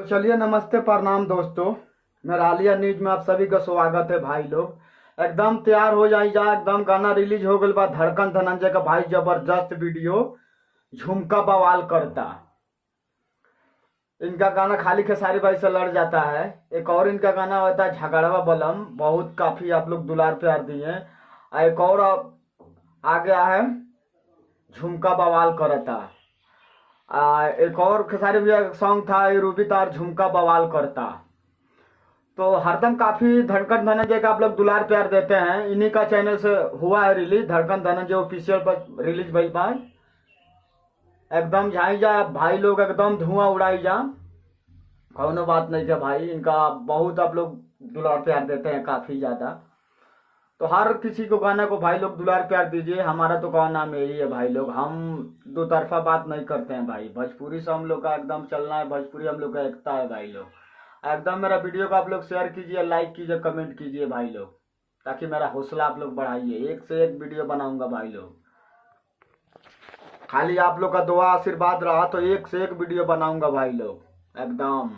तो चलिए, नमस्ते प्रणाम दोस्तों। मेरा आलिया न्यूज में आप सभी का स्वागत है भाई लोग। एकदम तैयार हो जाई जा, एकदम गाना रिलीज हो गई बा धड़कन धनंजय का भाई, जबरदस्त वीडियो झुमका बवाल करता। इनका गाना खाली खेसारी भाई से लड़ जाता है। एक और इनका गाना होता है झगड़वा बलम, बहुत काफी आप लोग दुलार प्यार दिए। एक और आ गया है झुमका बवाल करता। एक और खेसारी भैया सॉन्ग था ये रूबी तार झुमका बवाल करता। तो हरदम काफी धड़कन धनंजय का आप लोग दुलार प्यार देते हैं। इन्हीं का चैनल से हुआ है रिलीज, धड़कन धनंजय ऑफिशियल पर रिलीज भइल बा। एकदम झाई जा भाई लोग, एकदम धुआं उड़ाई जा, कौनो बात नहीं है भाई। इनका बहुत आप लोग दुलार प्यार देते हैं काफी ज्यादा। तो हर किसी को गाना को भाई लोग दुलार प्यार दीजिए। हमारा तो गाना में यही है भाई लोग, हम दो तरफा बात नहीं करते हैं भाई। भोजपुरी से हम लोग का एकदम चलना है, भोजपुरी हम लोग का एकता है भाई लोग। एकदम मेरा वीडियो को आप लोग शेयर कीजिए, लाइक कीजिए, कमेंट कीजिए भाई लोग, ताकि मेरा हौसला आप लोग बढ़ाइए। एक से एक वीडियो बनाऊंगा भाई लोग। खाली आप लोग का दुआ आशीर्वाद रहा तो एक से एक वीडियो बनाऊंगा भाई लोग एकदम।